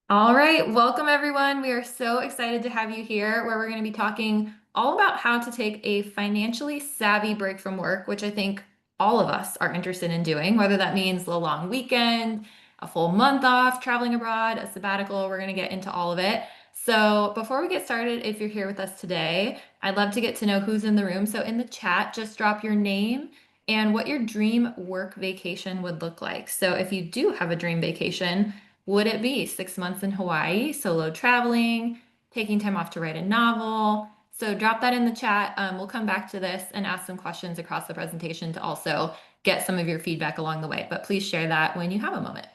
All right, welcome everyone. We are so excited to have you here, where we're going to be talking all about how to take a financially savvy break from work, which I think all of us are interested in doing, whether that means a long weekend, a full month off, traveling abroad, a sabbatical. We're going to get into all of it. So, before we get started, if you're here with us today, I'd love to get to know who's in the room. So, in the chat, just drop your name and what your dream work vacation would look like. So, if you do have a dream vacation, would it be 6 months in Hawaii, solo traveling, taking time off to write a novel? So drop that in the chat. We'll come back to this and ask some questions across the presentation to also get some of your feedback along the way. But please share that when you have a moment.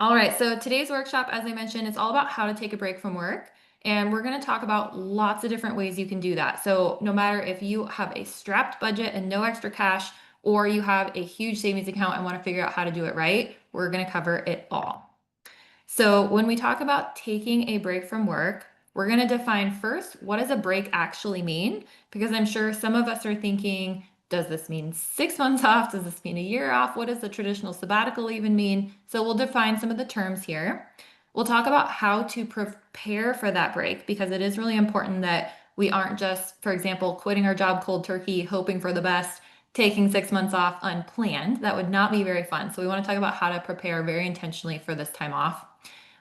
All right, so today's workshop, as I mentioned, it's all about how to take a break from work. And we're going to talk about lots of different ways you can do that. So, no matter if you have a strapped budget and no extra cash, or you have a huge savings account and want to figure out how to do it right, we're going to cover it all. So, when we talk about taking a break from work, we're going to define first, what does a break actually mean? Because I'm sure some of us are thinking, does this mean 6 months off? Does this mean a year off? What does the traditional sabbatical even mean? So, we'll define some of the terms here. We'll talk about how to prepare for that break because it is really important that we aren't just, for example, quitting our job cold turkey, hoping for the best, taking 6 months off unplanned. That would not be very fun. So, we want to talk about how to prepare very intentionally for this time off.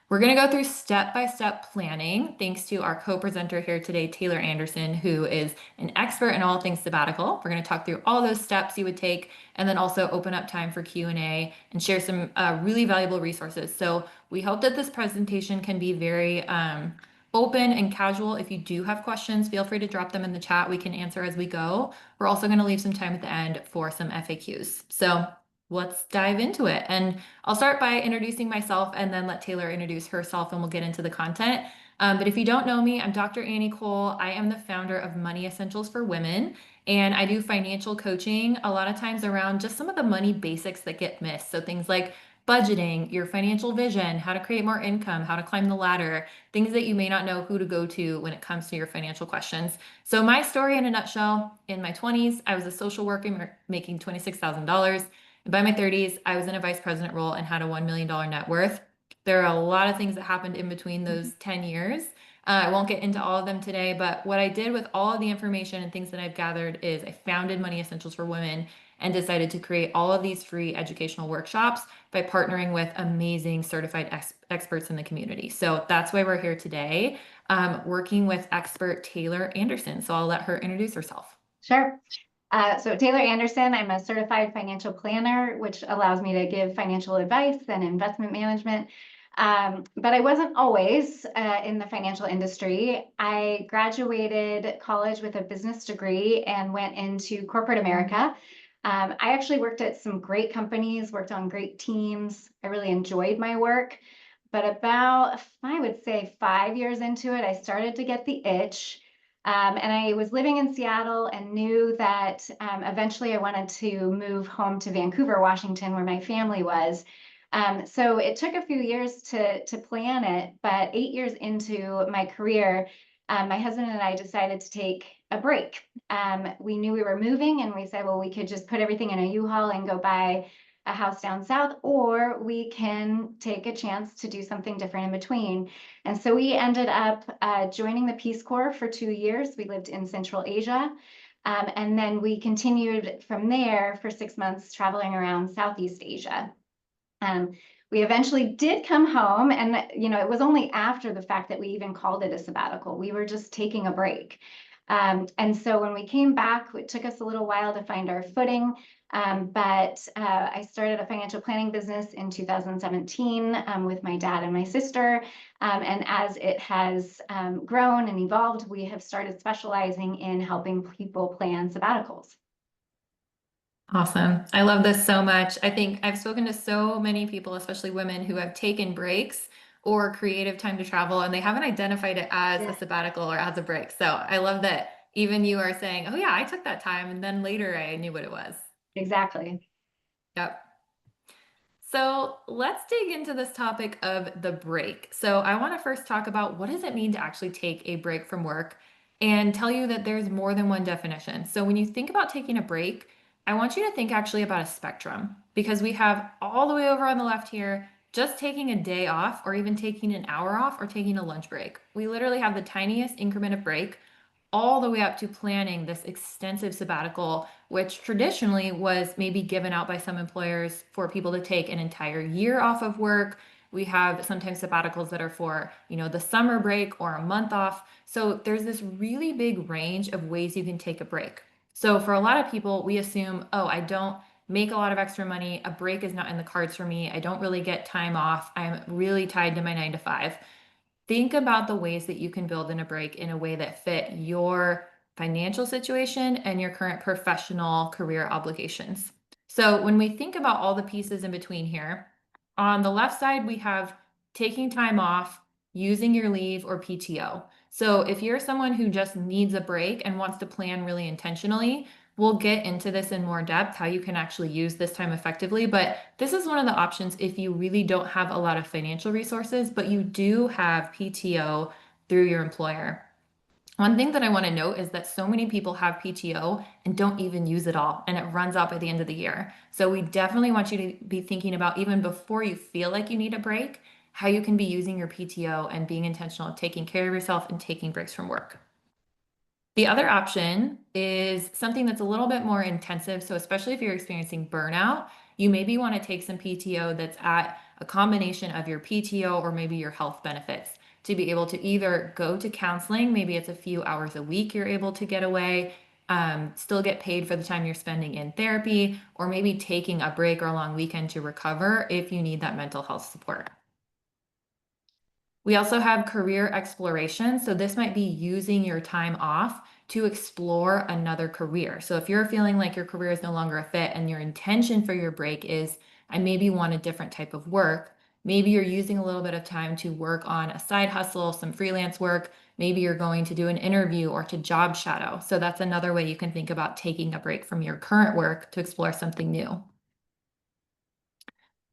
We're going to go through step-by-step planning, thanks to our co-presenter here today, Taylor Anderson, who is an expert in all things sabbatical. We're going to talk through all those steps you would take, and then also open up time for Q&A and share some really valuable resources. So we hope that this presentation can be very open and casual. If you do have questions, feel free to drop them in the chat. We can answer as we go. We're also going to leave some time at the end for some FAQs. So let's dive into it. And I'll start by introducing myself and then let Taylor introduce herself and we'll get into the content. But if you don't know me, I'm Dr. Annie Cole. I am the founder of Money Essentials for Women, and I do financial coaching a lot of times around just some of the money basics that get missed. So things like budgeting, your financial vision, how to create more income, how to climb the ladder, things that you may not know who to go to when it comes to your financial questions. So my story in a nutshell, in my 20s, I was a social worker making $26,000. And by my 30s, I was in a vice president role and had a $1 million net worth. There are a lot of things that happened in between those 10 years. I won't get into all of them today, but what I did with all of the information and things that I've gathered is I founded Money Essentials for Women and decided to create all of these free educational workshops by partnering with amazing certified experts in the community. So that's why we're here today, working with expert Taylor Anderson. So I'll let her introduce herself. Sure. So Taylor Anderson, I'm a certified financial planner, which allows me to give financial advice and investment management. But I wasn't always in the financial industry. I graduated college with a business degree and went into corporate America. I actually worked at some great companies, worked on great teams. I really enjoyed my work. But about, I would say, 5 years into it, I started to get the itch. And I was living in Seattle and knew that eventually I wanted to move home to Vancouver, Washington, where my family was. So it took a few years to plan it, but 8 years into my career, my husband and I decided to take a break. We knew we were moving and we said, well, we could just put everything in a U-Haul and go buy a house down south, or we can take a chance to do something different in between. And so we ended up joining the Peace Corps for 2 years. We lived in Central Asia. And then we continued from there for 6 months, traveling around Southeast Asia. We eventually did come home, and it was only after the fact that we even called it a sabbatical. We were just taking a break. And so when we came back, it took us a little while to find our footing. But I started a financial planning business in 2017 with my dad and my sister. And as it has grown and evolved, we have started specializing in helping people plan sabbaticals. Awesome. I love this so much. I think I've spoken to so many people, especially women, who have taken breaks or creative time to travel, and they haven't identified it as a sabbatical or as a break. So I love that even you are saying, oh, yeah, I took that time. And then later I knew what it was. Exactly. Yep. So let's dig into this topic of the break. So I want to first talk about what does it mean to actually take a break from work and tell you that there's more than one definition. So when you think about taking a break, I want you to think actually about a spectrum because we have all the way over on the left here just taking a day off or even taking an hour off or taking a lunch break. We literally have the tiniest increment of break all the way up to planning this extensive sabbatical, which traditionally was maybe given out by some employers for people to take an entire year off of work. We have sometimes sabbaticals that are for, the summer break or a month off. So there's this really big range of ways you can take a break. So for a lot of people, we assume, oh, I don't make a lot of extra money. A break is not in the cards for me. I don't really get time off. I'm really tied to my 9 to 5. Think about the ways that you can build in a break in a way that fit your financial situation and your current professional career obligations. So, when we think about all the pieces in between here, on the left side, we have taking time off, using your leave or PTO. So, if you're someone who just needs a break and wants to plan really intentionally, we'll get into this in more depth, how you can actually use this time effectively. But this is one of the options if you really don't have a lot of financial resources, but you do have PTO through your employer. One thing that I want to note is that so many people have PTO and don't even use it all, and it runs out by the end of the year. So we definitely want you to be thinking about, even before you feel like you need a break, how you can be using your PTO and being intentional of taking care of yourself and taking breaks from work. The other option is something that's a little bit more intensive. So, especially if you're experiencing burnout, you maybe want to take some PTO that's at a combination of your PTO or maybe your health benefits to be able to either go to counseling, maybe it's a few hours a week you're able to get away, still get paid for the time you're spending in therapy, or maybe taking a break or a long weekend to recover if you need that mental health support. We also have career exploration. So this might be using your time off to explore another career. So if you're feeling like your career is no longer a fit and your intention for your break is, I maybe want a different type of work, maybe you're using a little bit of time to work on a side hustle, some freelance work. Maybe you're going to do an interview or to job shadow. So that's another way you can think about taking a break from your current work to explore something new.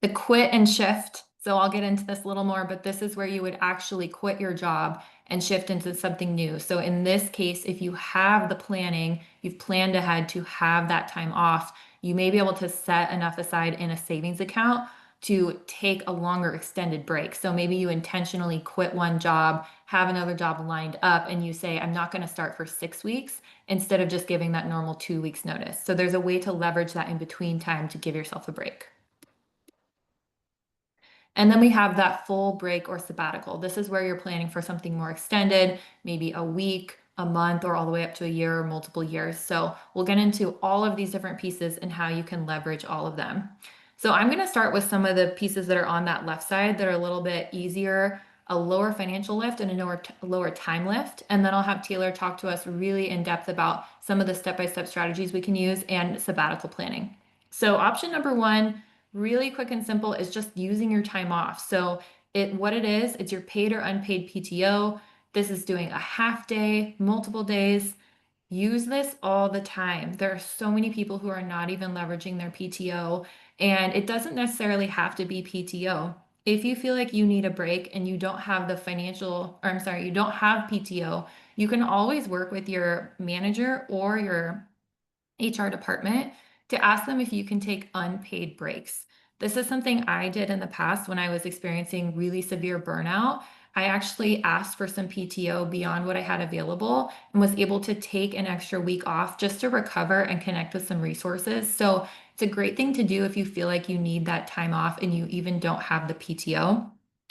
The quit and shift. So I'll get into this a little more, but this is where you would actually quit your job and shift into something new. So in this case, if you have the planning, you've planned ahead to have that time off, you may be able to set enough aside in a savings account to take a longer extended break. So maybe you intentionally quit one job, have another job lined up, and you say, I'm not going to start for 6 weeks instead of just giving that normal 2 weeks notice. So there's a way to leverage that in between time to give yourself a break. And then we have that full break or sabbatical. This is where you're planning for something more extended, maybe a week, a month, or all the way up to a year or multiple years. So we'll get into all of these different pieces and how you can leverage all of them. So I'm going to start with some of the pieces that are on that left side that are a little bit easier, a lower financial lift and a lower time lift. And then I'll have Taylor talk to us really in depth about some of the step-by-step strategies we can use and sabbatical planning. So option number one, really quick and simple, is just using your time off. So what it is, it's your paid or unpaid PTO. This is doing a half day, multiple days. Use this all the time. There are so many people who are not even leveraging their PTO, and it doesn't necessarily have to be PTO. If you feel like you need a break and you don't have the financial, or I'm sorry, you don't have PTO, you can always work with your manager or your HR department to ask them if you can take unpaid breaks. This is something I did in the past when I was experiencing really severe burnout. I actually asked for some PTO beyond what I had available and was able to take an extra week off just to recover and connect with some resources. So it's a great thing to do if you feel like you need that time off and you even don't have the PTO.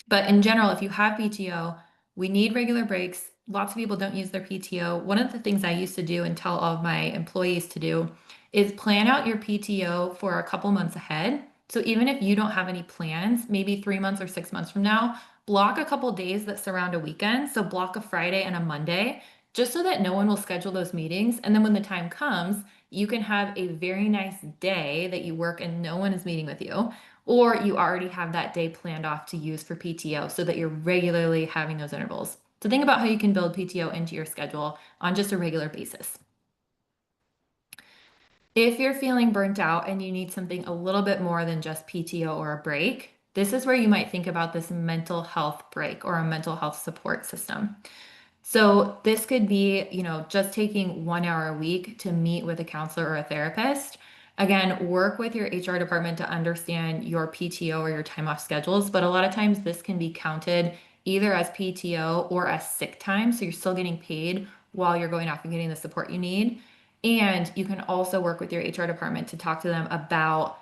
But in general, if you have PTO, we need regular breaks. Lots of people don't use their PTO. One of the things I used to do and tell all of my employees to do is plan out your PTO for a couple months ahead. So even if you don't have any plans, maybe 3 months or 6 months from now, block a couple days that surround a weekend. So block a Friday and a Monday, just so that no one will schedule those meetings. And then when the time comes, you can have a very nice day that you work and no one is meeting with you. Or you already have that day planned off to use for PTO so that you're regularly having those intervals. So think about how you can build PTO into your schedule on just a regular basis. If you're feeling burnt out and you need something a little bit more than just PTO or a break, this is where you might think about this mental health break or a mental health support system. So this could be, just taking 1 hour a week to meet with a counselor or a therapist. Again, work with your HR department to understand your PTO or your time off schedules, but a lot of times this can be counted either as PTO or as sick time. So you're still getting paid while you're going off and getting the support you need. And you can also work with your HR department to talk to them about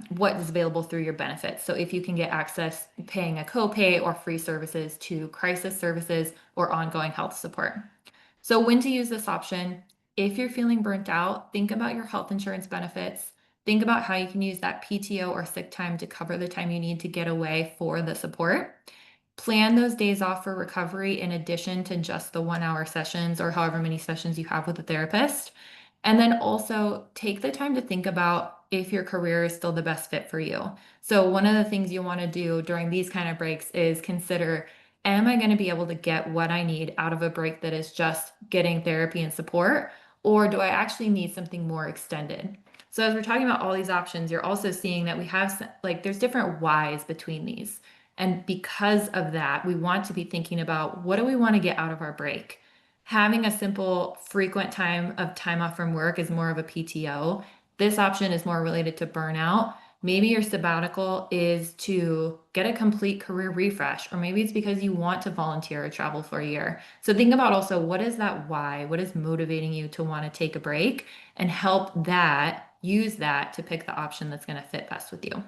what is available through your benefits. So if you can get access paying a copay or free services to crisis services or ongoing health support. So when to use this option, if you're feeling burnt out, think about your health insurance benefits. Think about how you can use that PTO or sick time to cover the time you need to get away for the support. Plan those days off for recovery in addition to just the 1 hour sessions or however many sessions you have with a therapist. And then also take the time to think about if your career is still the best fit for you. So, one of the things you want to do during these kind of breaks is consider, am I going to be able to get what I need out of a break that is just getting therapy and support? Or do I actually need something more extended? So, as we're talking about all these options, you're also seeing that we have like there's different whys between these. And because of that, we want to be thinking about what do we want to get out of our break? Having a simple frequent time off from work is more of a PTO. This option is more related to burnout. Maybe your sabbatical is to get a complete career refresh, or maybe it's because you want to volunteer or travel for a year. So think about also what is that why? What is motivating you to want to take a break and help that, use that to pick the option that's going to fit best with you.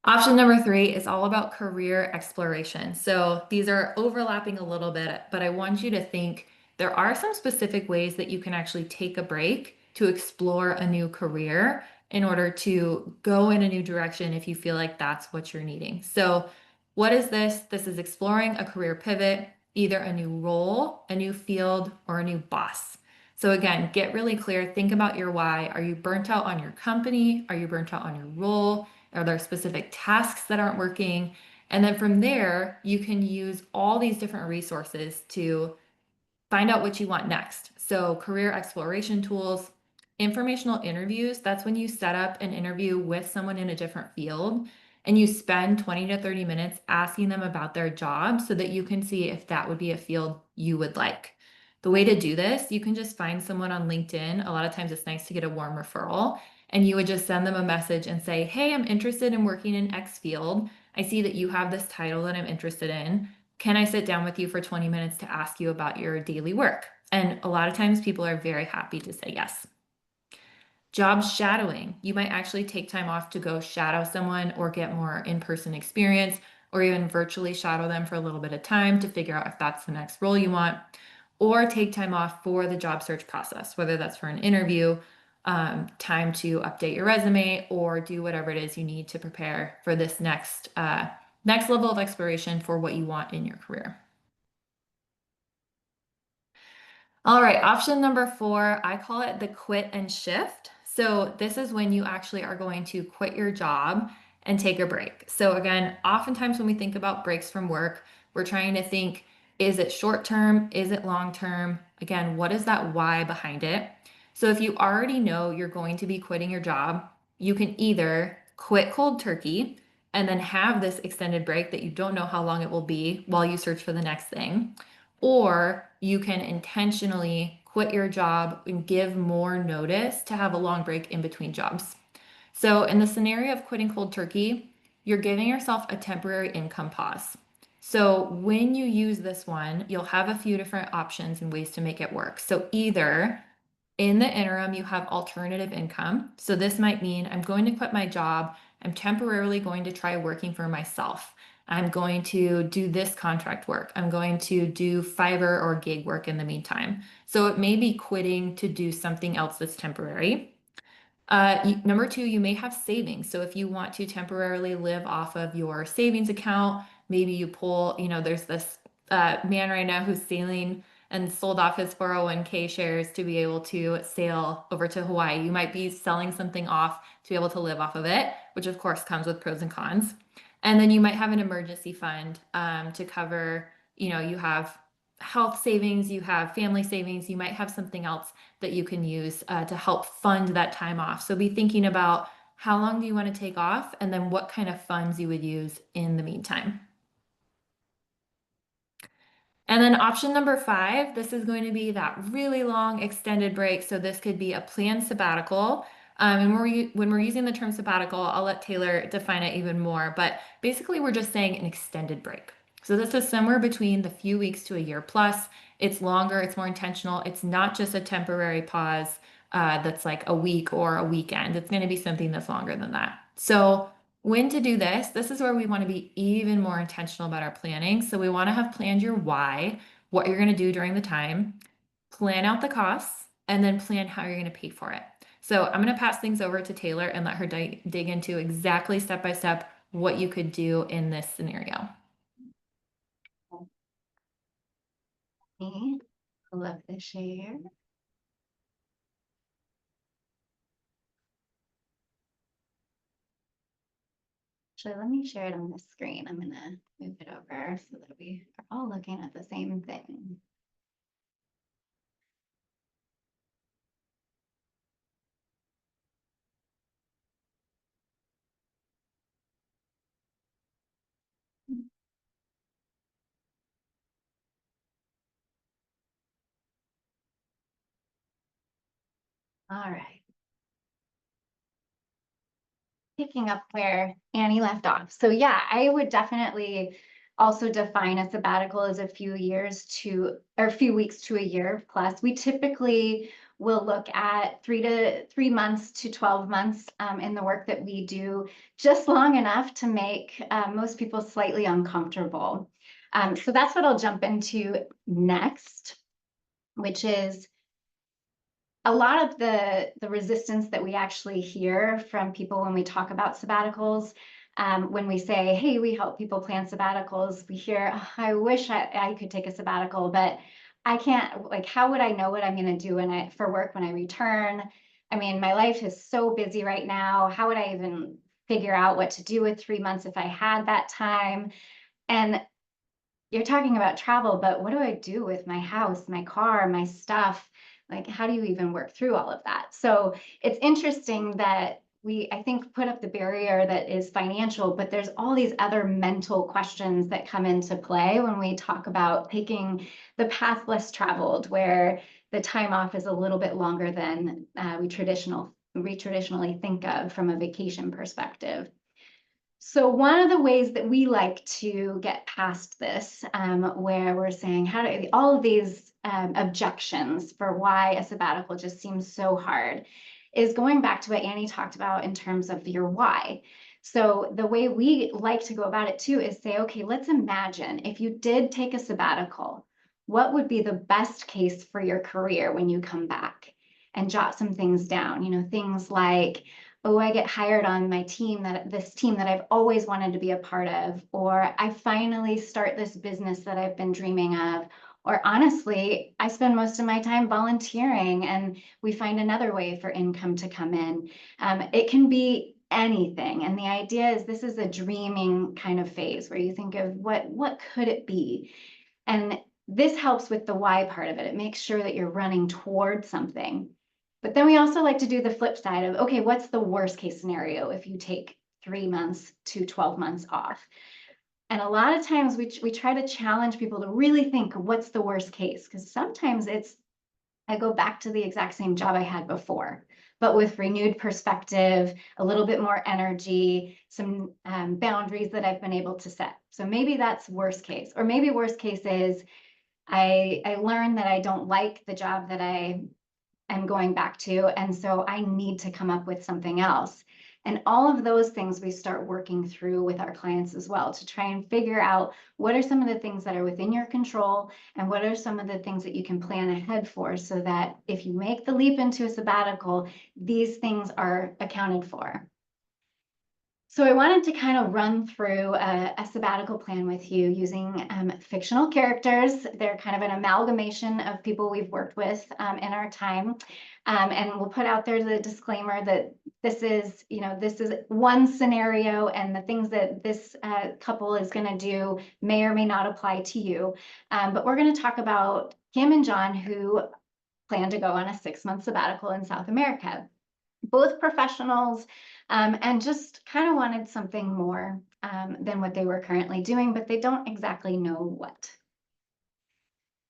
Option number three is all about career exploration. So these are overlapping a little bit, but I want you to think there are some specific ways that you can actually take a break to explore a new career in order to go in a new direction if you feel like that's what you're needing. So, what is this? This is exploring a career pivot, either a new role, a new field, or a new boss. So, again, get really clear. Think about your why. Are you burnt out on your company? Are you burnt out on your role? Are there specific tasks that aren't working? And then from there, you can use all these different resources to find out what you want next. So, career exploration tools, informational interviews, that's when you set up an interview with someone in a different field and you spend 20 to 30 minutes asking them about their job so that you can see if that would be a field you would like. The way to do this, you can just find someone on LinkedIn. A lot of times it's nice to get a warm referral, and you would just send them a message and say, "Hey, I'm interested in working in X field. I see that you have this title that I'm interested in. Can I sit down with you for 20 minutes to ask you about your daily work?" And a lot of times people are very happy to say yes. Job shadowing. You might actually take time off to go shadow someone or get more in-person experience, or even virtually shadow them for a little bit of time to figure out if that's the next role you want, or take time off for the job search process, whether that's for an interview, time to update your resume, or do whatever it is you need to prepare for this next level of exploration for what you want in your career. All right, option number four, I call it the quit and shift. So this is when you actually are going to quit your job and take a break. So again, oftentimes when we think about breaks from work, we're trying to think, is it short term? Is it long term? Again, what is that why behind it? So if you already know you're going to be quitting your job, you can either quit cold turkey and then have this extended break that you don't know how long it will be while you search for the next thing. Or you can intentionally quit your job and give more notice to have a long break in between jobs. So, in the scenario of quitting cold turkey, you're giving yourself a temporary income pause. So, when you use this one, you'll have a few different options and ways to make it work. So, either in the interim, you have alternative income. So this might mean I'm going to quit my job. I'm temporarily going to try working for myself. I'm going to do this contract work. I'm going to do Fiverr or gig work in the meantime. So it may be quitting to do something else that's temporary. Number two, you may have savings. So if you want to temporarily live off of your savings account, maybe you pull, there's this man right now who's sailing and sold off his 401k shares to be able to sail over to Hawaii. You might be selling something off to be able to live off of it, which of course comes with pros and cons. And then you might have an emergency fund to cover, you have health savings, you have family savings, you might have something else that you can use to help fund that time off. So be thinking about how long do you want to take off and then what kind of funds you would use in the meantime. And then option number five, this is going to be that really long extended break. So this could be a planned sabbatical. And when we're using the term sabbatical, I'll let Taylor define it even more. But basically, we're just saying an extended break. So this is somewhere between the few weeks to a year plus. It's longer, it's more intentional. It's not just a temporary pause that's like a week or a weekend. It's going to be something that's longer than that. So when to do this, this is where we want to be even more intentional about our planning. So we want to have planned your why, what you're going to do during the time, plan out the costs, and then plan how you're going to pay for it. So I'm going to pass things over to Taylor and let her dig into exactly step by step what you could do in this scenario. Me, pull up the share. Actually, let me share it on the screen. I'm gonna move it over so that we are all looking at the same thing. All right. Picking up where Annie left off. So yeah, I would definitely also define a sabbatical as a few years to, or a few weeks to a year plus. We typically will look at 3 months to 12 months in the work that we do, just long enough to make most people slightly uncomfortable. So that's what I'll jump into next, which is a lot of the resistance that we actually hear from people when we talk about sabbaticals, when we say, hey, we help people plan sabbaticals, we hear, "Oh, I wish I could take a sabbatical, but I can't, like, how would I know what I'm going to do for work when I return? I mean, my life is so busy right now. How would I even figure out what to do with 3 months if I had that time?" And you're talking about travel, but what do I do with my house, my car, my stuff? Like, how do you even work through all of that? So it's interesting that we, I think, put up the barrier that is financial, but there's all these other mental questions that come into play when we talk about taking the path less traveled, where the time off is a little bit longer than we traditionally think of from a vacation perspective. So one of the ways that we like to get past this, where we're saying how do all of these objections for why a sabbatical just seems so hard, is going back to what Annie talked about in terms of your why. So the way we like to go about it too is say, okay, let's imagine if you did take a sabbatical, what would be the best case for your career when you come back? And jot some things down, things like, oh, I get hired on my team, this team that I've always wanted to be a part of, or I finally start this business that I've been dreaming of, or honestly, I spend most of my time volunteering and we find another way for income to come in. It can be anything. And the idea is this is a dreaming kind of phase where you think of what could it be? And this helps with the why part of it. It makes sure that you're running toward something. But then we also like to do the flip side of, okay, what's the worst case scenario if you take 3 months to 12 months off? And a lot of times we try to challenge people to really think, what's the worst case? Because sometimes I go back to the exact same job I had before, but with renewed perspective, a little bit more energy, some boundaries that I've been able to set. So maybe that's worst case, or maybe worst case is I learned that I don't like the job that I am going back to, and so I need to come up with something else. And all of those things we start working through with our clients as well to try and figure out what are some of the things that are within your control and what are some of the things that you can plan ahead for so that if you make the leap into a sabbatical, these things are accounted for. So I wanted to kind of run through a sabbatical plan with you using fictional characters. They're kind of an amalgamation of people we've worked with in our time. And we'll put out there the disclaimer that this is one scenario, and the things that this couple is going to do may or may not apply to you. But we're going to talk about Kim and John, who plan to go on a 6-month sabbatical in South America. Both professionals, and just kind of wanted something more than what they were currently doing, but they don't exactly know what.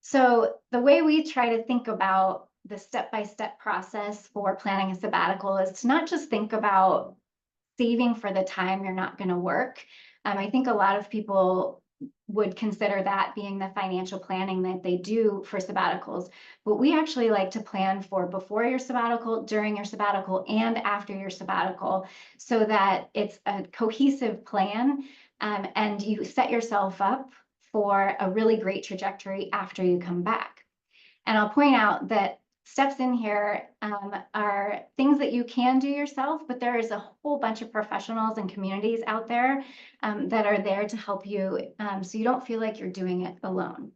So the way we try to think about the step-by-step process for planning a sabbatical is to not just think about saving for the time you're not going to work. I think a lot of people would consider that being the financial planning that they do for sabbaticals, but we actually like to plan for before your sabbatical, during your sabbatical, and after your sabbatical so that it's a cohesive plan, and you set yourself up for a really great trajectory after you come back. And I'll point out that steps in here are things that you can do yourself, but there is a whole bunch of professionals and communities out there that are there to help you, so you don't feel like you're doing it alone.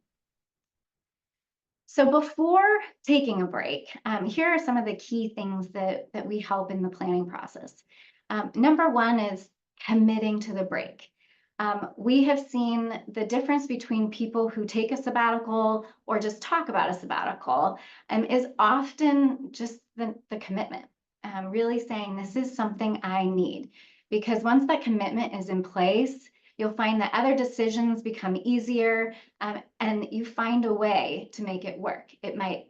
So before taking a break, here are some of the key things that we help in the planning process. Number one is committing to the break. We have seen the difference between people who take a sabbatical or just talk about a sabbatical is often just the commitment, really saying this is something I need. Because once that commitment is in place, you'll find that other decisions become easier, and you find a way to make it work. It might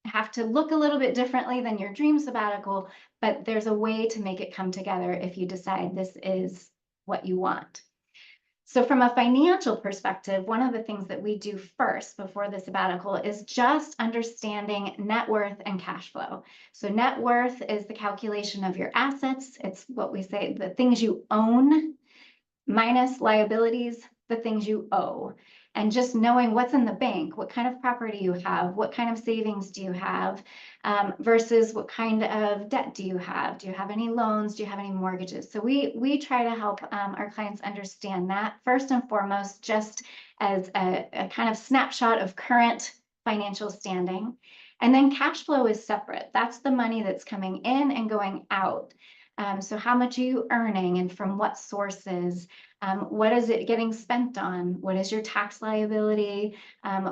have to look a little bit differently than your dream sabbatical, but there's a way to make it come together if you decide this is what you want. So from a financial perspective, one of the things that we do first before the sabbatical is just understanding net worth and cash flow. So net worth is the calculation of your assets. It's what we say, the things you own minus liabilities, the things you owe. And just knowing what's in the bank, what kind of property you have, what kind of savings do you have, versus what kind of debt do you have? Do you have any loans? Do you have any mortgages? So we try to help our clients understand that first and foremost, just as a kind of snapshot of current financial standing. And then cash flow is separate. That's the money that's coming in and going out. So how much are you earning and from what sources? What is it getting spent on? What is your tax liability?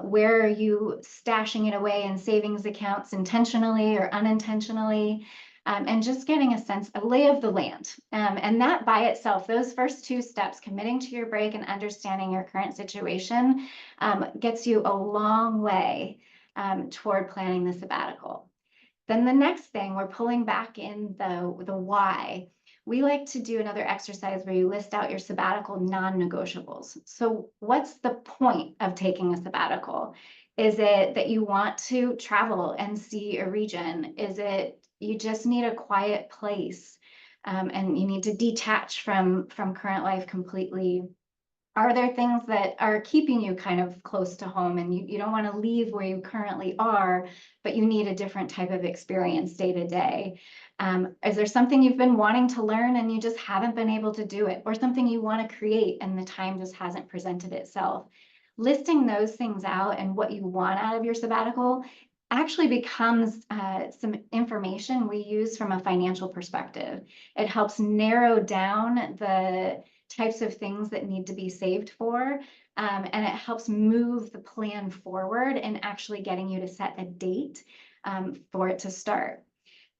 Where are you stashing it away in savings accounts intentionally or unintentionally? And just getting a sense, a lay of the land. And that by itself, those first two steps, committing to your break and understanding your current situation, gets you a long way toward planning the sabbatical. Then the next thing, we're pulling back in the why. We like to do another exercise where you list out your sabbatical non-negotiables. So what's the point of taking a sabbatical? Is it that you want to travel and see a region? Is it you just need a quiet place, and you need to detach from current life completely? Are there things that are keeping you kind of close to home and you don't want to leave where you currently are, but you need a different type of experience day to day? Is there something you've been wanting to learn and you just haven't been able to do it, or something you want to create and the time just hasn't presented itself? Listing those things out and what you want out of your sabbatical actually becomes some information we use from a financial perspective. It helps narrow down the types of things that need to be saved for. And it helps move the plan forward and actually getting you to set a date for it to start.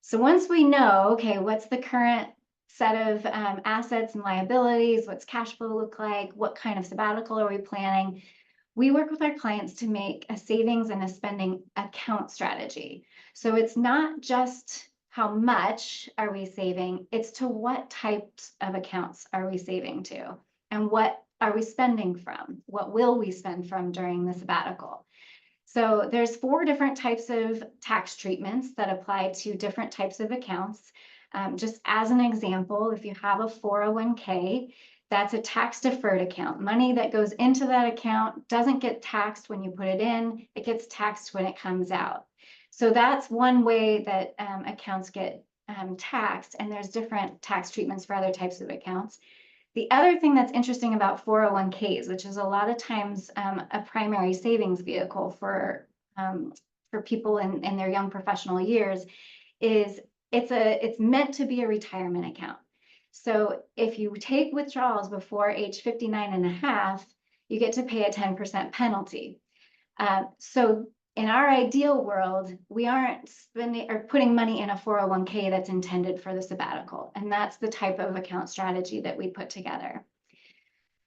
So once we know, okay, what's the current set of assets and liabilities, what's cash flow look like, what kind of sabbatical are we planning, we work with our clients to make a savings and a spending account strategy. So it's not just how much are we saving, it's to what types of accounts are we saving to, and what are we spending from? What will we spend from during the sabbatical? So there's 4 different types of tax treatments that apply to different types of accounts. Just as an example, if you have a 401k, that's a tax deferred account. Money that goes into that account doesn't get taxed when you put it in, it gets taxed when it comes out. So that's one way that accounts get taxed, and there's different tax treatments for other types of accounts. The other thing that's interesting about 401ks, which is a lot of times a primary savings vehicle for people in their young professional years, is it's meant to be a retirement account. So if you take withdrawals before age 59 and a half, you get to pay a 10% penalty. So in our ideal world, we aren't spending or putting money in a 401k that's intended for the sabbatical. And that's the type of account strategy that we put together.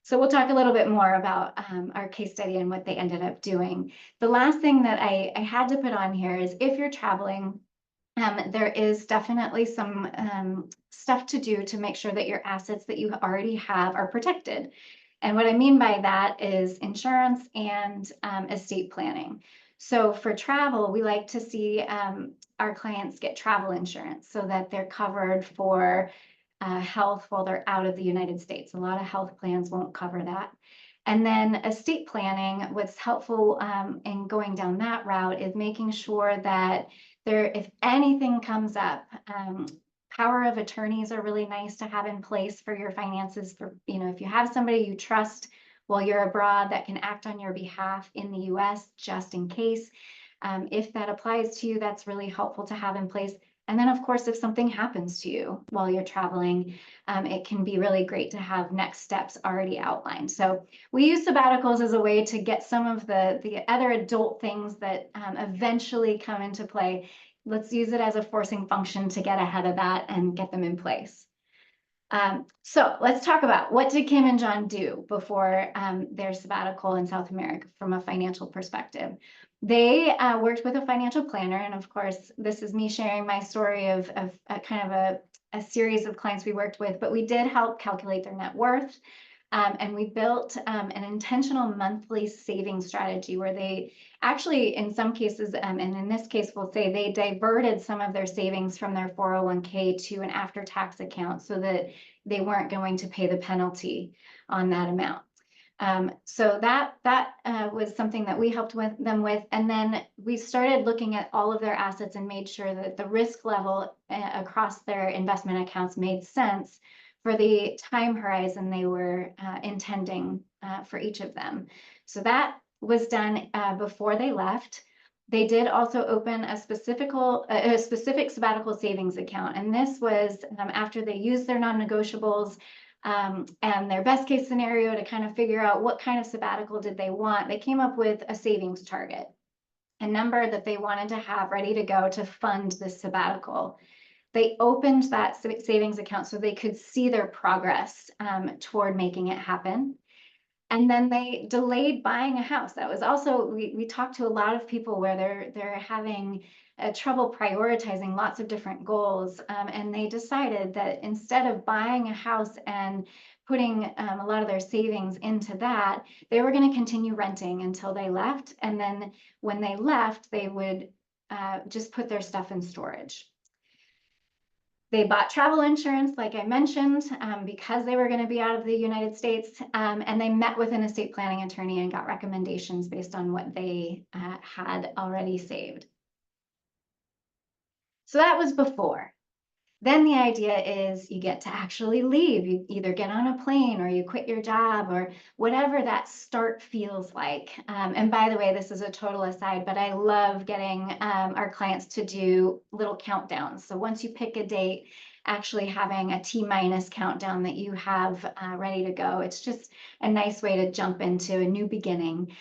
So we'll talk a little bit more about our case study and what they ended up doing. The last thing that I had to put on here is if you're traveling, there is definitely some stuff to do to make sure that your assets that you already have are protected. And what I mean by that is insurance and estate planning. So for travel, we like to see our clients get travel insurance so that they're covered for health while they're out of the United States. A lot of health plans won't cover that. And then estate planning, what's helpful in going down that route is making sure that if anything comes up, power of attorneys are really nice to have in place for your finances. For, if you have somebody you trust while you're abroad that can act on your behalf in the US, just in case. If that applies to you, that's really helpful to have in place. And then, of course, if something happens to you while you're traveling, it can be really great to have next steps already outlined. So we use sabbaticals as a way to get some of the other adult things that eventually come into play. Let's use it as a forcing function to get ahead of that and get them in place. So let's talk about what did Kim and John do before their sabbatical in South America from a financial perspective. They worked with a financial planner, and of course, this is me sharing my story of kind of a series of clients we worked with, but we did help calculate their net worth. And we built an intentional monthly saving strategy where they actually, in some cases, and in this case, we'll say they diverted some of their savings from their 401k to an after-tax account so that they weren't going to pay the penalty on that amount. So that was something that we helped them with. And then we started looking at all of their assets and made sure that the risk level across their investment accounts made sense for the time horizon they were intending for each of them. So that was done before they left. They did also open a specific sabbatical savings account. And this was after they used their non-negotiables and their best case scenario to kind of figure out what kind of sabbatical did they want. They came up with a savings target, a number that they wanted to have ready to go to fund this sabbatical. They opened that savings account so they could see their progress toward making it happen. And then they delayed buying a house. That was also, we talked to a lot of people where they're having trouble prioritizing lots of different goals. And they decided that instead of buying a house and putting a lot of their savings into that, they were going to continue renting until they left. And then when they left, they would just put their stuff in storage. They bought travel insurance, like I mentioned, because they were going to be out of the United States, and they met with an estate planning attorney and got recommendations based on what they had already saved. So that was before. Then the idea is you get to actually leave. You either get on a plane or you quit your job or whatever that start feels like. And by the way, this is a total aside, but I love getting our clients to do little countdowns. So once you pick a date, actually having a T-minus countdown that you have ready to go. It's just a nice way to jump into a new beginning,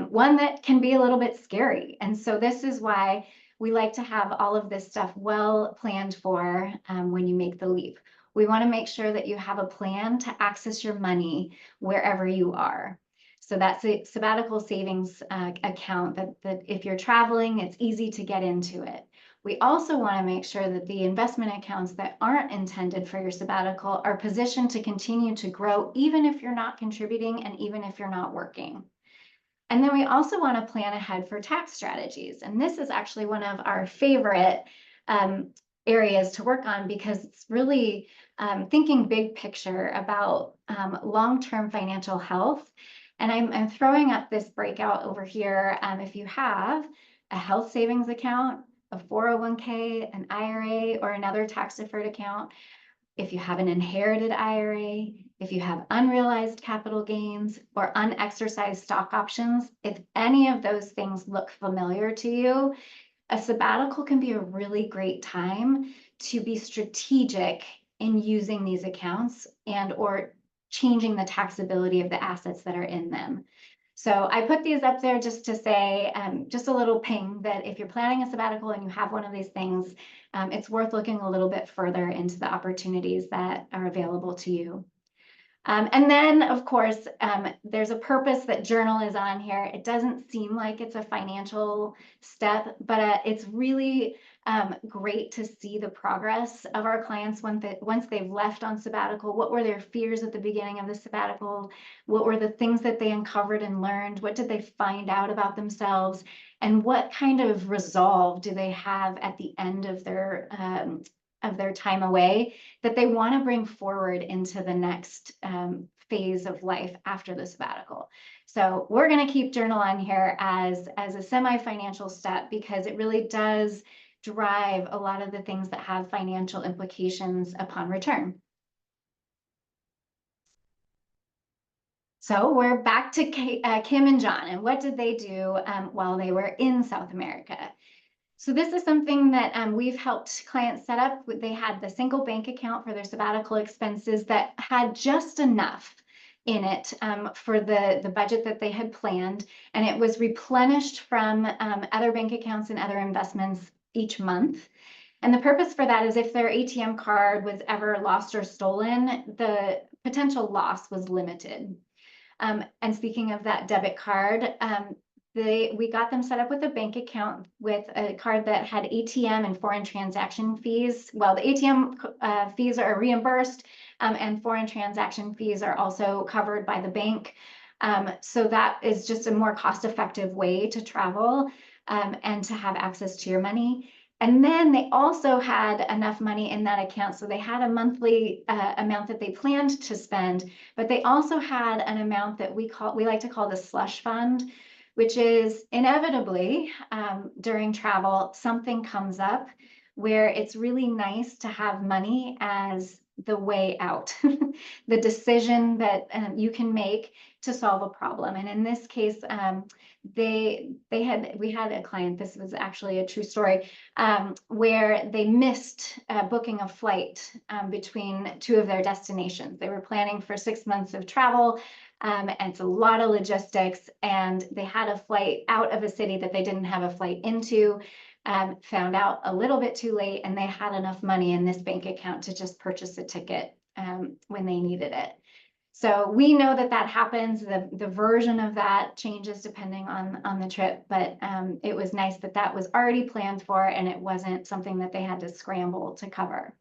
one that can be a little bit scary. And so this is why we like to have all of this stuff well planned for when you make the leap. We want to make sure that you have a plan to access your money wherever you are. So that's a sabbatical savings account that if you're traveling, it's easy to get into it. We also want to make sure that the investment accounts that aren't intended for your sabbatical are positioned to continue to grow, even if you're not contributing and even if you're not working. And then we also want to plan ahead for tax strategies. And this is actually one of our favorite areas to work on because it's really thinking big picture about long-term financial health. And I'm throwing up this breakout over here. If you have a health savings account, a 401k, an IRA, or another tax-deferred account, if you have an inherited IRA, if you have unrealized capital gains or unexercised stock options, if any of those things look familiar to you, a sabbatical can be a really great time to be strategic in using these accounts and or changing the taxability of the assets that are in them. So I put these up there just to say, just a little ping that if you're planning a sabbatical and you have one of these things, it's worth looking a little bit further into the opportunities that are available to you. And then, of course, there's a purpose that journal is on here. It doesn't seem like it's a financial step, but it's really great to see the progress of our clients once they've left on sabbatical. What were their fears at the beginning of the sabbatical? What were the things that they uncovered and learned? What did they find out about themselves? And what kind of resolve do they have at the end of their time away that they want to bring forward into the next phase of life after the sabbatical. So we're going to keep journal on here as a semi-financial step because it really does drive a lot of the things that have financial implications upon return. So we're back to Kim and John, and what did they do while they were in South America? So this is something that we've helped clients set up. They had the single bank account for their sabbatical expenses that had just enough in it for the budget that they had planned, and it was replenished from other bank accounts and other investments each month. And the purpose for that is if their ATM card was ever lost or stolen, the potential loss was limited. And speaking of that debit card, we got them set up with a bank account with a card that had ATM and foreign transaction fees. Well, the ATM fees are reimbursed and foreign transaction fees are also covered by the bank. So that is just a more cost-effective way to travel and to have access to your money. And then they also had enough money in that account. So they had a monthly amount that they planned to spend, but they also had an amount that we like to call the slush fund, which is inevitably during travel, something comes up where it's really nice to have money as the way out, the decision that you can make to solve a problem. And in this case, we had a client, this was actually a true story, where they missed booking a flight between two of their destinations. They were planning for 6 months of travel, and it's a lot of logistics, and they had a flight out of a city that they didn't have a flight into, found out a little bit too late, and they had enough money in this bank account to just purchase a ticket when they needed it. So we know that that happens. The version of that changes depending on the trip, but it was nice that that was already planned for and it wasn't something that they had to scramble to cover.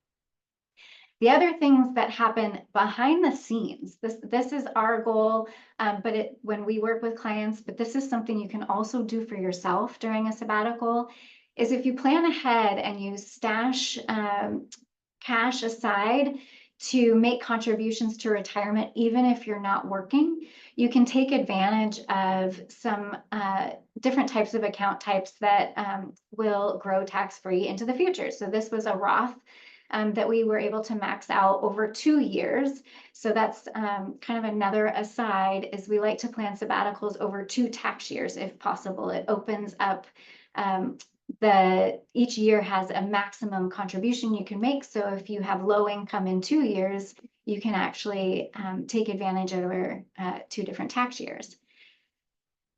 The other things that happen behind the scenes, this is our goal, but when we work with clients, but this is something you can also do for yourself during a sabbatical, is if you plan ahead and you stash cash aside to make contributions to retirement, even if you're not working, you can take advantage of some different types of account types that will grow tax-free into the future. So this was a Roth that we were able to max out over 2 years. So that's kind of another aside, is we like to plan sabbaticals over 2 tax years if possible. It opens up each year has a maximum contribution you can make. So if you have low income in 2 years, you can actually take advantage over 2 different tax years.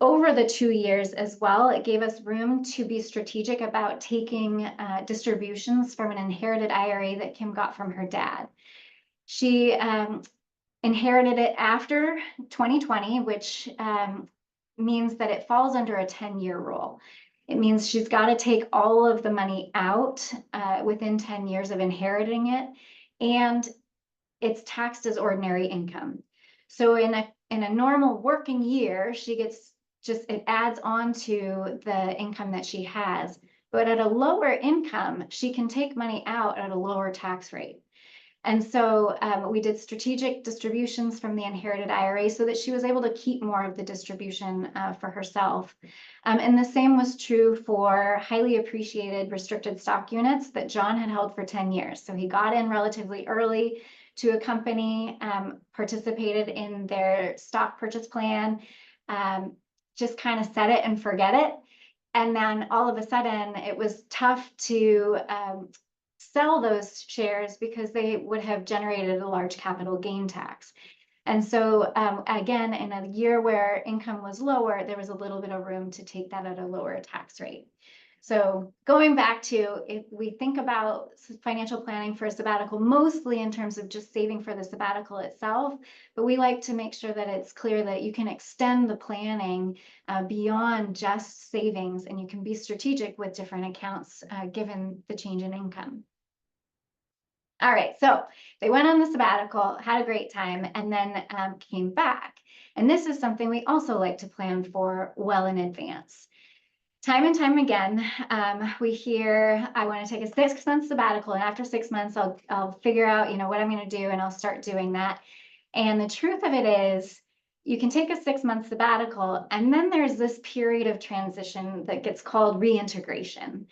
Over the 2 years as well, it gave us room to be strategic about taking distributions from an inherited IRA that Kim got from her dad. She inherited it after 2020, which means that it falls under a 10-year rule. It means she's got to take all of the money out within 10 years of inheriting it, and it's taxed as ordinary income. So in a normal working year, she gets it adds on to the income that she has. But at a lower income, she can take money out at a lower tax rate. And so we did strategic distributions from the inherited IRA so that she was able to keep more of the distribution for herself. And the same was true for highly appreciated restricted stock units that John had held for 10 years. So he got in relatively early to a company, participated in their stock purchase plan, just kind of set it and forget it. And then all of a sudden it was tough to sell those shares because they would have generated a large capital gain tax. And so again, in a year where income was lower, there was a little bit of room to take that at a lower tax rate. So going back to, if we think about financial planning for a sabbatical, mostly in terms of just saving for the sabbatical itself, but we like to make sure that it's clear that you can extend the planning beyond just savings, and you can be strategic with different accounts given the change in income. All right, so they went on the sabbatical, had a great time, and then came back. And this is something we also like to plan for well in advance. Time and time again, we hear, I want to take a 6-month sabbatical, and after 6 months, I'll figure out, what I'm going to do, and I'll start doing that. And the truth of it is, you can take a 6-month sabbatical, and then there's this period of transition that gets called reintegration.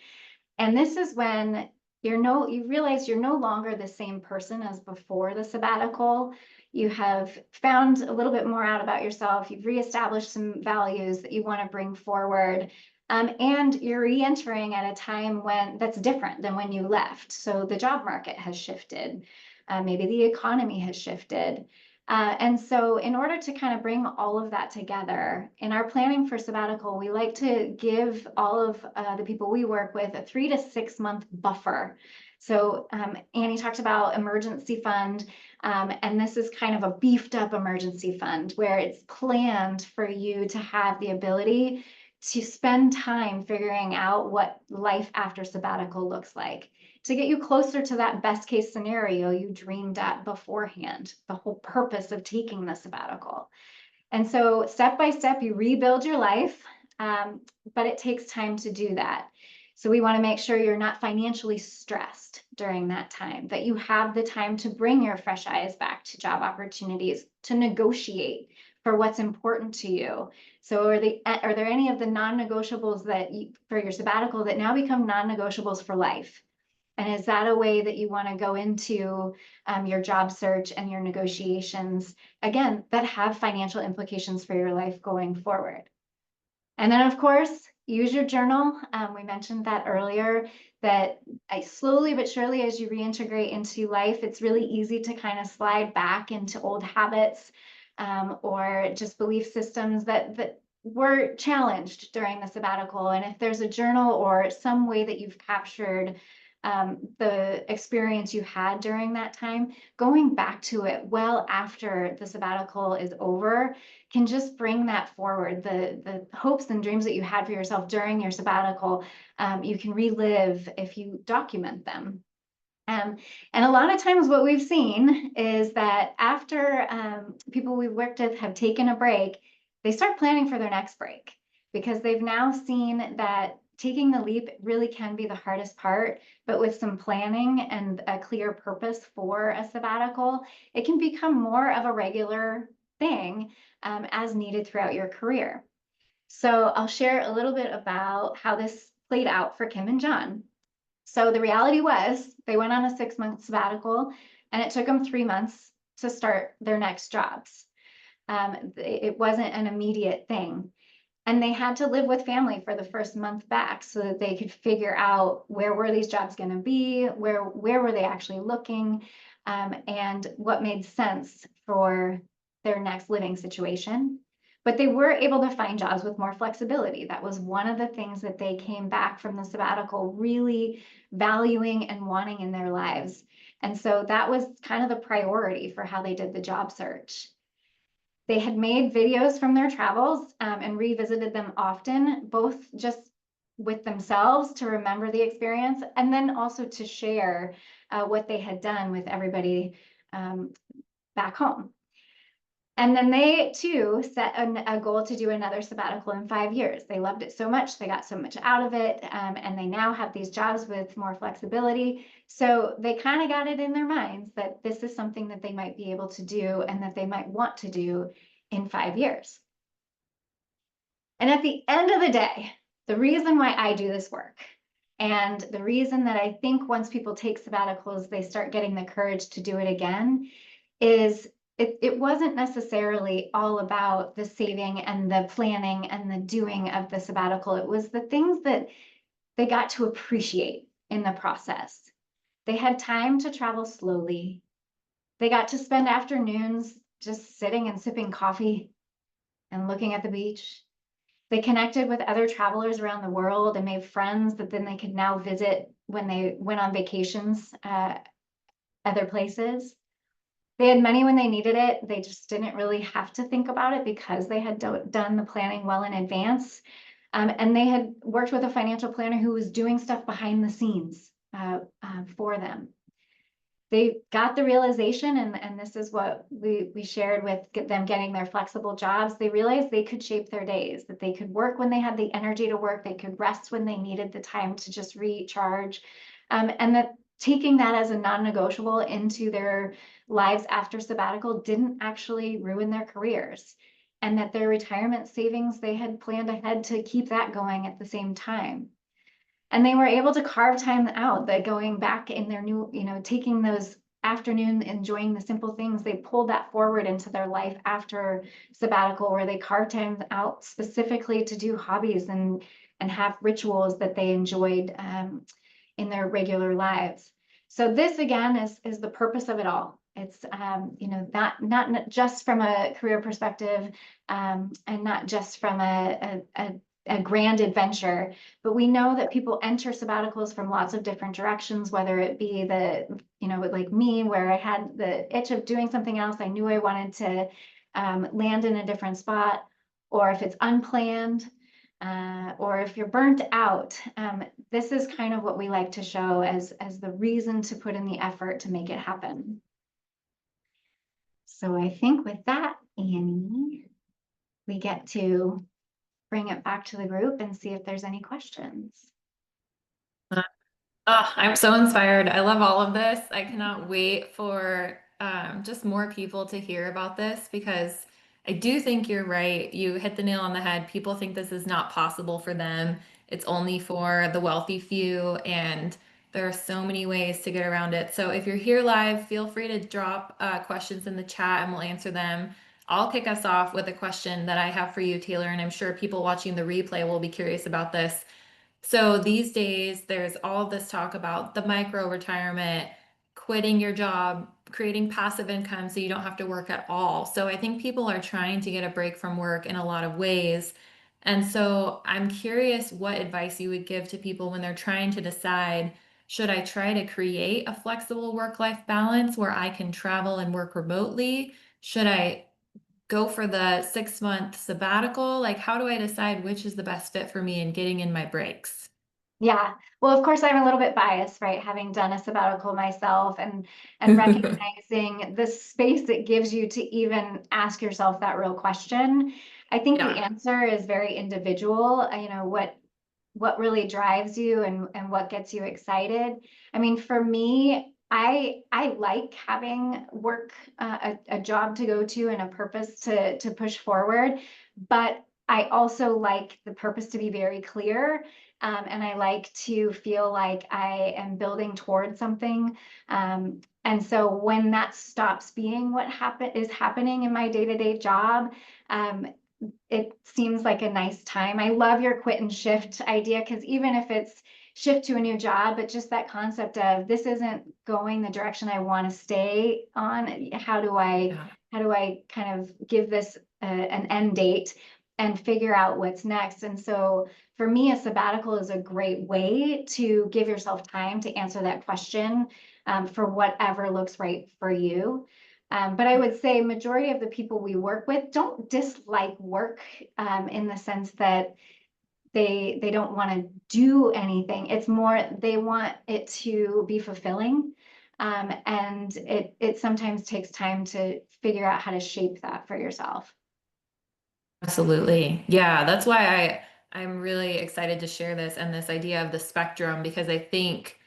And this is when you realize you're no longer the same person as before the sabbatical. You have found a little bit more out about yourself. You've reestablished some values that you want to bring forward. And you're re-entering at a time that's different than when you left. So the job market has shifted. Maybe the economy has shifted. And so in order to kind of bring all of that together, in our planning for sabbatical, we like to give all of the people we work with a 3 to 6 month buffer. So Annie talked about emergency fund, and this is kind of a beefed up emergency fund where it's planned for you to have the ability to spend time figuring out what life after sabbatical looks like, to get you closer to that best case scenario you dreamed at beforehand, the whole purpose of taking the sabbatical. And so step by step, you rebuild your life, but it takes time to do that. So we want to make sure you're not financially stressed during that time, that you have the time to bring your fresh eyes back to job opportunities, to negotiate for what's important to you. So are there any of the non-negotiables for your sabbatical that now become non-negotiables for life? And is that a way that you want to go into your job search and your negotiations, again, that have financial implications for your life going forward? And then, of course, use your journal. We mentioned that earlier, that slowly but surely, as you reintegrate into life, it's really easy to kind of slide back into old habits or just belief systems that were challenged during the sabbatical. And if there's a journal or some way that you've captured the experience you had during that time, going back to it well after the sabbatical is over can just bring that forward. The hopes and dreams that you had for yourself during your sabbatical, you can relive if you document them. And a lot of times what we've seen is that after people we've worked with have taken a break, they start planning for their next break, because they've now seen that taking the leap really can be the hardest part, but with some planning and a clear purpose for a sabbatical, it can become more of a regular thing as needed throughout your career. So I'll share a little bit about how this played out for Kim and John. So the reality was they went on a 6-month sabbatical, and it took them 3 months to start their next jobs. It wasn't an immediate thing. And they had to live with family for the first month back so that they could figure out where were these jobs going to be, where were they actually looking, and what made sense for their next living situation. But they were able to find jobs with more flexibility. That was one of the things that they came back from the sabbatical really valuing and wanting in their lives. And so that was kind of the priority for how they did the job search. They had made videos from their travels and revisited them often, both just with themselves to remember the experience, and then also to share what they had done with everybody back home. And then they too set a goal to do another sabbatical in 5 years. They loved it so much, they got so much out of it, and they now have these jobs with more flexibility. So they kind of got it in their minds that this is something that they might be able to do and that they might want to do in 5 years. And at the end of the day, the reason why I do this work, and the reason that I think once people take sabbaticals, they start getting the courage to do it again, is it wasn't necessarily all about the saving and the planning and the doing of the sabbatical. It was the things that they got to appreciate in the process. They had time to travel slowly. They got to spend afternoons just sitting and sipping coffee and looking at the beach. They connected with other travelers around the world and made friends that then they could now visit when they went on vacations, other places. They had money when they needed it. They just didn't really have to think about it because they had done the planning well in advance. And they had worked with a financial planner who was doing stuff behind the scenes for them. They got the realization, and this is what we shared with them getting their flexible jobs. They realized they could shape their days, that they could work when they had the energy to work, they could rest when they needed the time to just recharge, and that taking that as a non-negotiable into their lives after sabbatical didn't actually ruin their careers, and that their retirement savings, they had planned ahead to keep that going at the same time. And they were able to carve time out, that going back in their new, taking those afternoon, enjoying the simple things, they pulled that forward into their life after sabbatical, where they carved time out specifically to do hobbies and have rituals that they enjoyed in their regular lives. So this again is the purpose of it all. It's not just from a career perspective, and not just from a grand adventure, but we know that people enter sabbaticals from lots of different directions, whether it be like me, where I had the itch of doing something else, I knew I wanted to land in a different spot, or if it's unplanned, or if you're burnt out. This is kind of what we like to show as the reason to put in the effort to make it happen. So I think with that, Annie, we get to bring it back to the group and see if there's any questions. Oh, I'm so inspired. I love all of this. I cannot wait for just more people to hear about this because I do think you're right. You hit the nail on the head. People think this is not possible for them. It's only for the wealthy few, and there are so many ways to get around it. So if you're here live, feel free to drop questions in the chat and we'll answer them. I'll kick us off with a question that I have for you, Taylor, and I'm sure people watching the replay will be curious about this. So these days, there's all this talk about the micro retirement, quitting your job, creating passive income so you don't have to work at all. So I think people are trying to get a break from work in a lot of ways. And so I'm curious what advice you would give to people when they're trying to decide, should I try to create a flexible work-life balance where I can travel and work remotely? Should I go for the 6 month sabbatical? Like, how do I decide which is the best fit for me in getting in my breaks? Yeah. Well, of course, I'm a little bit biased, right? Having done a sabbatical myself, and recognizing the space it gives you to even ask yourself that real question. I think the Yeah, answer is very individual. What really drives you and what gets you excited. I mean, for me, I like having work, a job to go to and a purpose to push forward, but I also like the purpose to be very clear. And I like to feel like I am building towards something. And so when that stops being what is happening in my day-to-day job, um, it seems like a nice time. I love your quit and shift idea, because even if it's shift to a new job, but just that concept of this isn't going the direction I want to stay on. yeah, How do I kind of give this an end date and figure out what's next? And so for me, a sabbatical is a great way to give yourself time to answer that question, for whatever looks right for you. But I would say majority of the people we work with don't dislike work, in the sense that they don't want to do anything. It's more they want it to be fulfilling. And it sometimes takes time to figure out how to shape that for yourself. absolutely. Yeah, that's why I'm really excited to share this and this idea of the spectrum because I think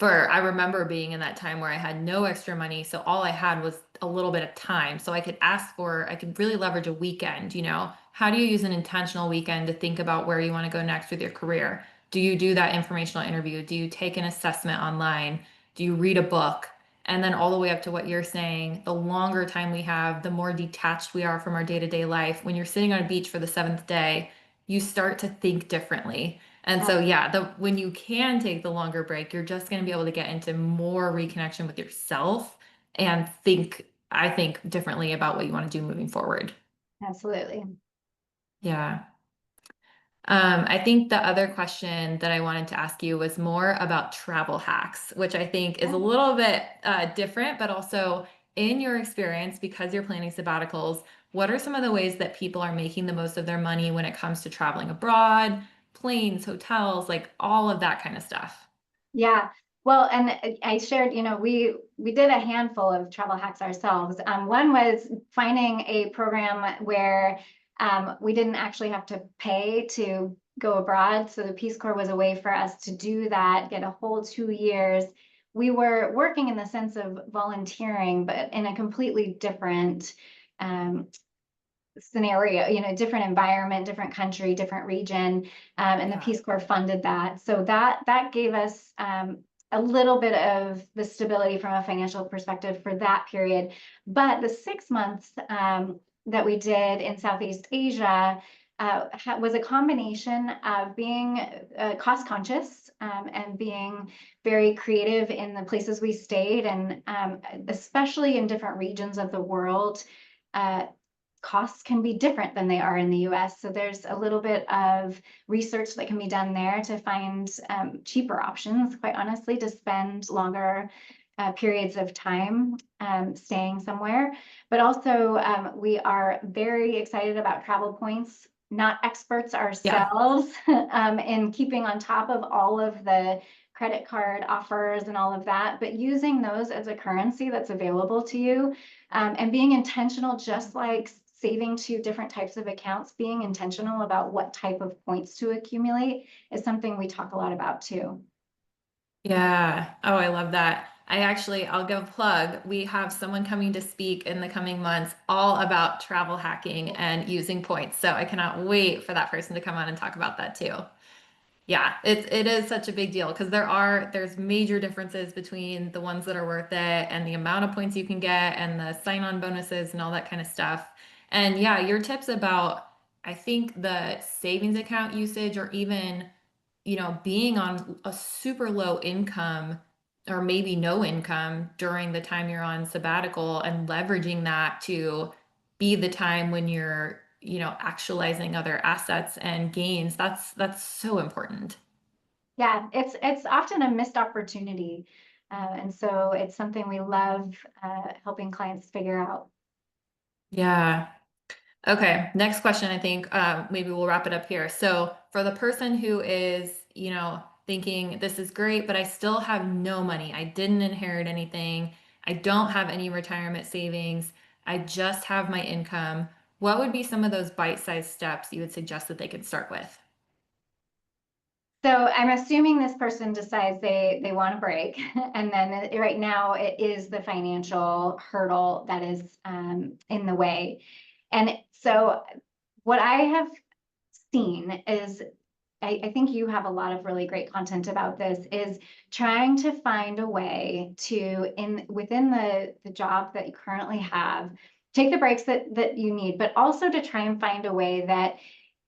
I remember being in that time where I had no extra money, so all I had was a little bit of time. So I could really leverage a weekend, you know. How do you use an intentional weekend to think about where you want to go next with your career? Do you do that informational interview? Do you take an assessment online? Do you read a book? And then all the way up to what you're saying, the longer time we have, the more detached we are from our day-to-day life. When you're sitting on a beach for the seventh day, you start to think differently. And so, yeah, when you can take the longer break, you're just going to be able to get into more reconnection with yourself and I think, differently about what you want to do moving forward. Absolutely. Yeah. I think the other question that I wanted to ask you was more about travel hacks, which I think is a Oh. little bit different, but also in your experience, because you're planning sabbaticals, what are some of the ways that people are making the most of their money when it comes to traveling abroad, planes, hotels, like all of that kind of stuff? Yeah. Well, and I shared, we did a handful of travel hacks ourselves. One was finding a program where we didn't actually have to pay to go abroad. So the Peace Corps was a way for us to do that, get a whole 2 years. We were working in the sense of volunteering, but in a completely different um, scenario, different environment, different country, different region, and the Yeah. Peace Corps funded that. So that gave us a little bit of the stability from a financial perspective for that period. But the 6 months that we did in Southeast Asia was a combination of being cost conscious and being very creative in the places we stayed, and especially in different regions of the world. Uh, Costs can be different than they are in the US. So there's a little bit of research that can be done there to find cheaper options, quite honestly, to spend longer periods of time staying somewhere. But also, we are very excited about travel points, not experts Yeah. ourselves, in keeping on top of all of the credit card offers and all of that, but using those as a currency that's available to you, and being intentional, just like saving to different types of accounts, being intentional about what type of points to accumulate is something we talk a lot about too. Yeah. Oh, I love that. I'll give a plug. We have someone coming to speak in the coming months all about travel hacking and using points. So I cannot wait for that person to come on and talk about that too. Yeah, it is such a big deal because there's major differences between the ones that are worth it and the amount of points you can get and the sign-on bonuses and all that kind of stuff. And yeah, your tips about I think the savings account usage or even, being on a super low income or maybe no income during the time you're on sabbatical and leveraging that to be the time when you're, actualizing other assets and gains. That's so important. Yeah, it's often a missed opportunity. And so it's something we love helping clients figure out. Yeah. Okay. Next question. I think maybe we'll wrap it up here. So for the person who is, thinking this is great, but I still have no money. I didn't inherit anything. I don't have any retirement savings. I just have my income. What would be some of those bite-sized steps you would suggest that they could start with? So I'm assuming this person decides they want to break, and then right now it is the financial hurdle that is in the way. And so what I have seen is, I think you have a lot of really great content about this, is trying to find a way to, in within the job that you currently have, take the breaks that you need, but also to try and find a way that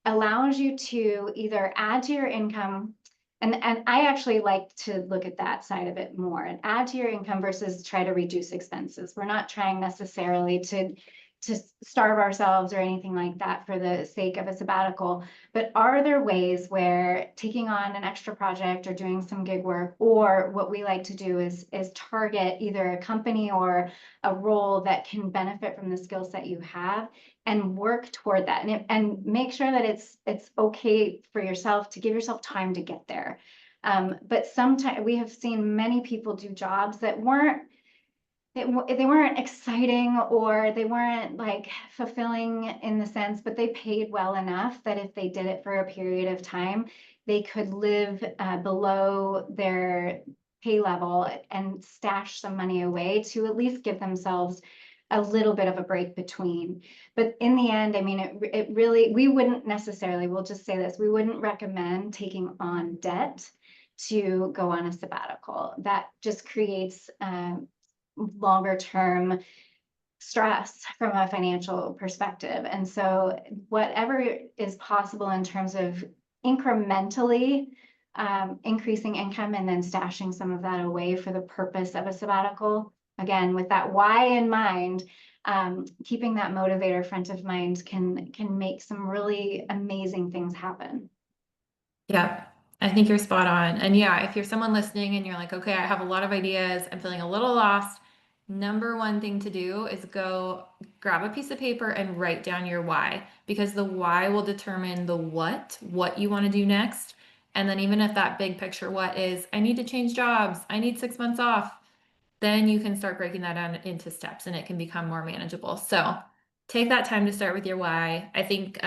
allows you to either add to your income. And I actually like to look at that side of it more, and add to your income versus try to reduce expenses. We're not trying necessarily to starve ourselves or anything like that for the sake of a sabbatical. But are there ways where taking on an extra project or doing some gig work, or what we like to do is target either a company or a role that can benefit from the skill set you have, and work toward that, and make sure that it's okay for yourself to give yourself time to get there. But sometimes we have seen many people do jobs that they weren't exciting, or they weren't like fulfilling in the sense, but they paid well enough that if they did it for a period of time, they could live below their pay level and stash some money away to at least give themselves a little bit of a break between. But in the end, I mean, it really, we wouldn't necessarily, we'll just say this, we wouldn't recommend taking on debt to go on a sabbatical. That just creates longer term stress from a financial perspective. And so whatever is possible in terms of incrementally increasing income and then stashing some of that away for the purpose of a sabbatical, again, with that why in mind, keeping that motivator front of mind can make some really amazing things happen. Yeah, I think you're spot on. And yeah, if you're someone listening and you're like, okay, I have a lot of ideas, I'm feeling a little lost, number one thing to do is go grab a piece of paper and write down your why, because the why will determine the what you want to do next. And then even if that big picture what is, I need to change jobs, I need 6 months off, then you can start breaking that down into steps and it can become more manageable. So take that time to start with your why. I think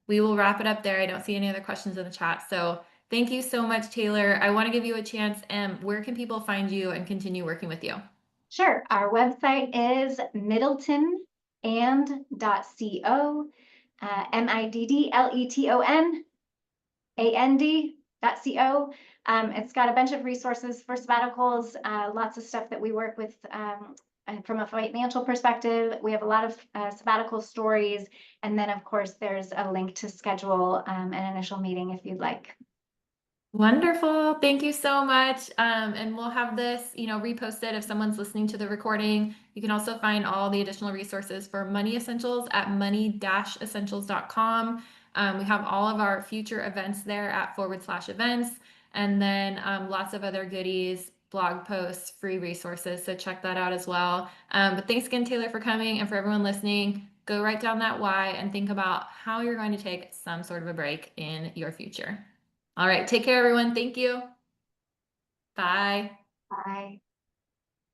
we will wrap it up there. I don't see any other questions in the chat. So thank you so much, Taylor. I want to give you a chance. And where can people find you and continue working with you? Sure. Our website is middletonand.co, middletonand.co. It's got a bunch of resources for sabbaticals, lots of stuff that we work with and from a financial perspective. We have a lot of sabbatical stories. And then, of course, there's a link to schedule an initial meeting if you'd like. Wonderful. Thank you so much. And we'll have this, reposted if someone's listening to the recording. You can also find all the additional resources for Money Essentials at money-essentials.com. We have all of our future events there at /events, and then lots of other goodies, blog posts, free resources. So check that out as well. But thanks again, Taylor, for coming, and for everyone listening. Go write down that why and think about how you're going to take some sort of a break in your future. All right. Take care, everyone. Thank you. Bye. Bye.